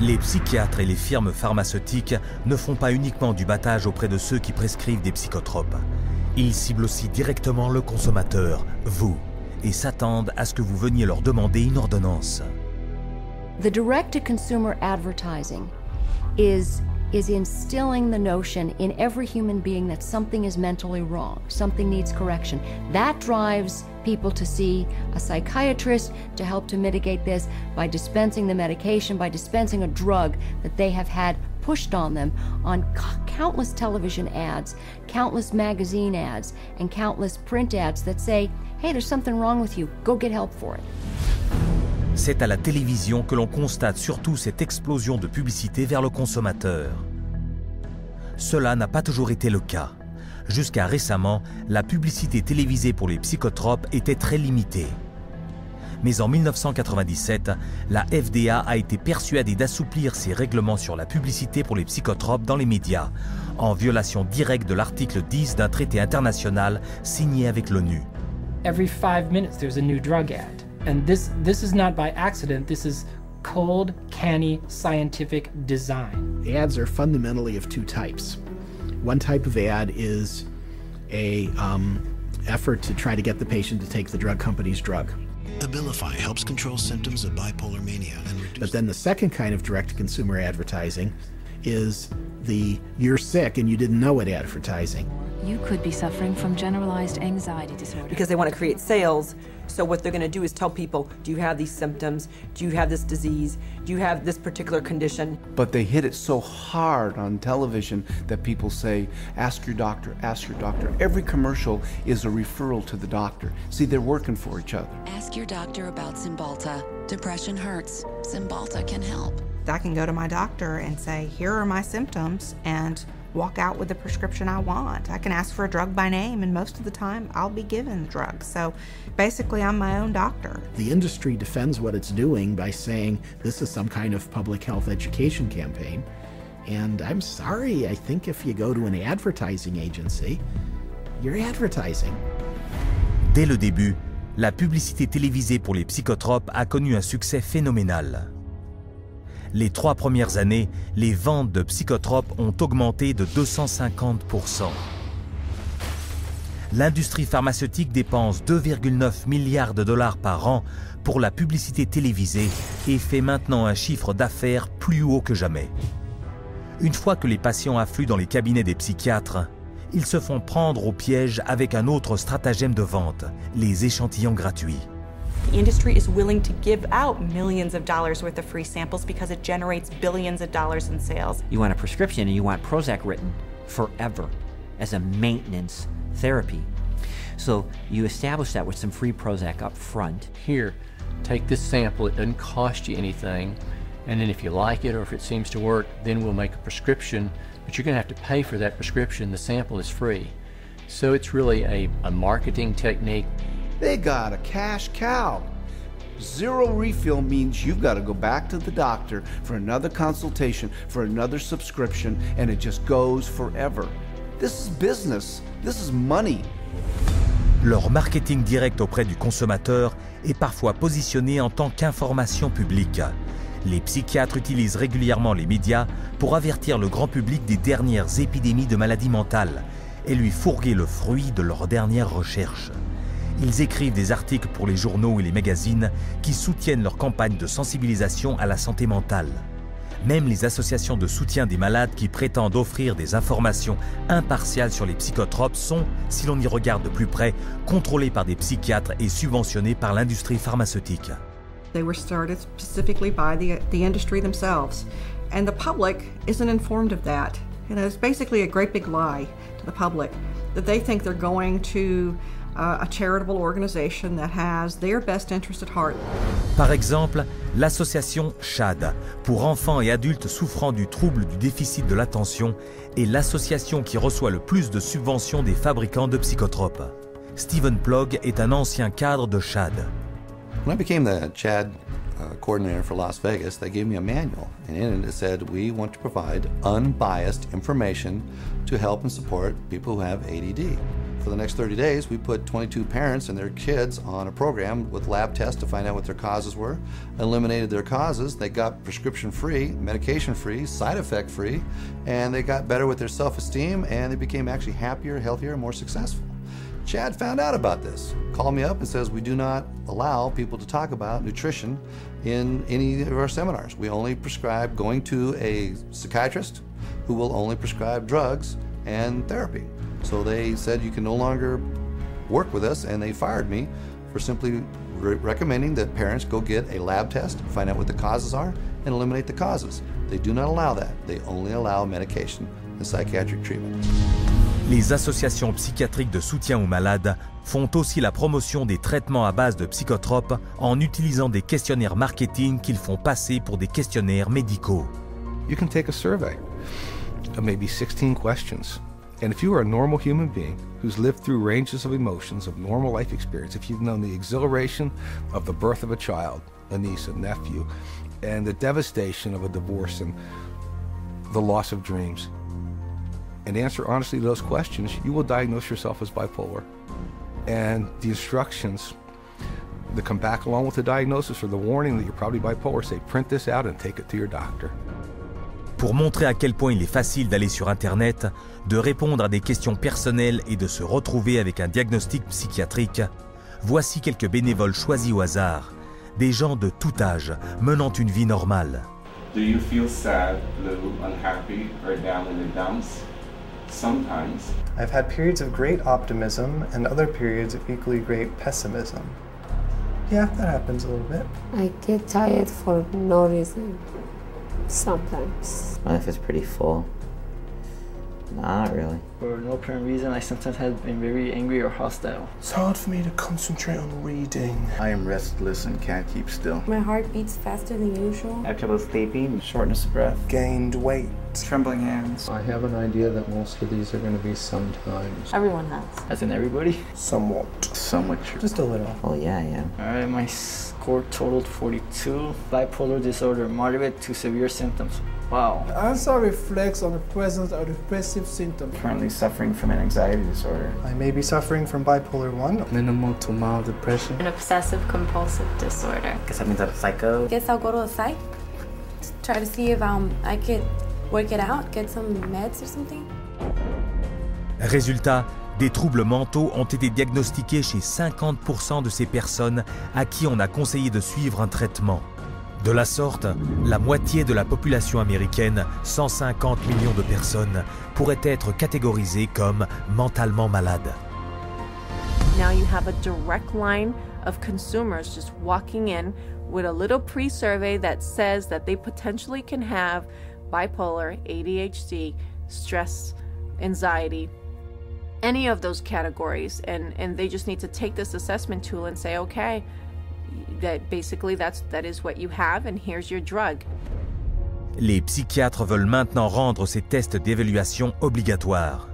Les psychiatres et les firmes pharmaceutiques ne font pas uniquement du battage auprès de ceux qui prescrivent des psychotropes. Ils ciblent aussi directement le consommateur, vous, et s'attendent à ce que vous veniez leur demander une ordonnance. The direct-to-consumer advertising is instilling the notion in every human being that something is mentally wrong, something needs correction. That drives people to see a psychiatrist to help to mitigate this by dispensing the medication, by dispensing a drug that they have had pushed on them on countless television ads, countless magazine ads, and countless print ads that say, hey, there's something wrong with you, go get help for it. C'est à la télévision que l'on constate surtout cette explosion de publicité vers le consommateur. Cela n'a pas toujours été le cas. Jusqu'à récemment, la publicité télévisée pour les psychotropes était très limitée. Mais en 1997, la FDA a été persuadée d'assouplir ses règlements sur la publicité pour les psychotropes dans les médias, en violation directe de l'article 10 d'un traité international signé avec l'ONU. Every 5 minutes there's a new drug ad. And this is not by accident, this is cold, canny, scientific design. Ads are fundamentally of two types. One type of ad is a effort to try to get the patient to take the drug company's drug. Abilify helps control symptoms of bipolar mania and reduce... But then the second kind of direct-to-consumer advertising is the you're sick and you didn't know it advertising. You could be suffering from generalized anxiety disorder. Because they want to create sales, so what they're going to do is tell people, do you have these symptoms? Do you have this disease? Do you have this particular condition? But they hit it so hard on television that people say, ask your doctor, ask your doctor. Every commercial is a referral to the doctor. See, they're working for each other. Ask your doctor about Cymbalta. Depression hurts. Cymbalta can help. I can go to my doctor and say, here are my symptoms, and walk out with the prescription I want. I can ask for a drug by name, and most of the time I'll be given the drug. So basically I'm my own doctor. The industry defends what it's doing by saying this is some kind of public health education campaign. And I'm sorry, I think if you go to an advertising agency, you're advertising. Dès le début, la publicité télévisée pour les psychotropes a connu un succès phénoménal. Les 3 premières années, les ventes de psychotropes ont augmenté de 250%. L'industrie pharmaceutique dépense 2,9 milliards de dollars par an pour la publicité télévisée et fait maintenant un chiffre d'affaires plus haut que jamais. Une fois que les patients affluent dans les cabinets des psychiatres, ils se font prendre au piège avec un autre stratagème de vente, les échantillons gratuits. The industry is willing to give out millions of dollars worth of free samples because it generates billions of dollars in sales. You want a prescription and you want Prozac written forever as a maintenance therapy. So you establish that with some free Prozac up front. Here, take this sample, it doesn't cost you anything, and then if you like it or if it seems to work, then we'll make a prescription, but you're going to have to pay for that prescription. The sample is free. So it's really a marketing technique. They got a cash cow. Zero refill means you've got to go back to the doctor for another consultation, for another subscription, and it just goes forever. This is business. This is money. Leur marketing direct auprès du consommateur est parfois positionné en tant qu'information publique. Les psychiatres utilisent régulièrement les médias pour avertir le grand public des dernières épidémies de maladies mentales et lui fourguer le fruit de leurs dernières recherches. Ils écrivent des articles pour les journaux et les magazines qui soutiennent leur campagne de sensibilisation à la santé mentale. Même les associations de soutien des malades qui prétendent offrir des informations impartiales sur les psychotropes sont, si l'on y regarde de plus près, contrôlées par des psychiatres et subventionnées par l'industrie pharmaceutique. They were started specifically by the industry themselves, and the public isn't informed of that. You know, it's basically a great big lie to the public that they think they're going to a charitable organization that has their best interest at heart. Par exemple, l'association SHAD, pour enfants et adultes souffrant du trouble du déficit de l'attention, est l'association qui reçoit le plus de subventions des fabricants de psychotropes. Stephen Plog est un ancien cadre de SHAD. When I became the CHAD coordinator for Las Vegas, they gave me a manual, and in it said, we want to provide unbiased information to help and support people who have ADD. For the next 30 days, we put 22 parents and their kids on a program with lab tests to find out what their causes were, eliminated their causes, they got prescription-free, medication-free, side effect-free, and they got better with their self-esteem, and they became actually happier, healthier, and more successful. Chad found out about this, called me up and says we do not allow people to talk about nutrition in any of our seminars. We only prescribe going to a psychiatrist who will only prescribe drugs and therapy. So they said you can no longer work with us, and they fired me for simply recommending that parents go get a lab test, find out what the causes are, and eliminate the causes. They do not allow that. They only allow medication and psychiatric treatment. Les associations psychiatriques de soutien aux malades font aussi la promotion des traitements à base de psychotropes en utilisant des questionnaires marketing qu'ils font passer pour des questionnaires médicaux. You can take a survey of maybe 16 questions. And if you are a normal human being who's lived through ranges of emotions of normal life experience, if you've known the exhilaration of the birth of a child, a niece, a nephew, and the devastation of a divorce and the loss of dreams, and answer honestly to those questions, you will diagnose yourself as bipolar. And the instructions that come back along with the diagnosis or the warning that you're probably bipolar say, print this out and take it to your doctor. Pour montrer à quel point il est facile d'aller sur Internet, de répondre à des questions personnelles et de se retrouver avec un diagnostic psychiatrique, voici quelques bénévoles choisis au hasard, des gens de tout âge menant une vie normale. Do you feel sad, blue, unhappy, or down in the dumps? Sometimes. I've had periods of great optimism and other periods of equally great pessimism. Yeah, that happens a little bit. I get tired for no reason. Sometimes. My life is pretty full. Nah, not really. For no apparent reason, I sometimes have been very angry or hostile. It's hard for me to concentrate on reading. I am restless and can't keep still. My heart beats faster than usual. I have trouble sleeping, shortness of breath. Gained weight. Trembling hands. I have an idea that most of these are going to be sometimes. Everyone has. As in everybody? Somewhat. Somewhat true. Just a little. Oh yeah. Alright, my score totaled 42. Bipolar disorder, moderate to severe symptoms. Wow. Answer reflects on the presence of depressive symptoms. Currently suffering from an anxiety disorder. I may be suffering from bipolar 1. Minimal to mild depression. An obsessive compulsive disorder. Guess that means I'm a psycho. Guess I'll go to a psych. Try to see if I could work it out, get some meds or something. Résultat, des troubles mentaux ont été diagnostiqués chez 50% de ces personnes à qui on a conseillé de suivre un traitement. De la sorte, la moitié de la population américaine, 150 millions de personnes, pourrait être catégorisée comme mentalement malade. Now you have a direct line of consumers just walking in with a little pre-survey that says that they potentially can have bipolar, ADHD, stress, anxiety, any of those categories, and they just need to take this assessment tool and say, okay, that basically that is what you have and here's your drug. Les psychiatres veulent maintenant rendre ces tests d'évaluation obligatoires.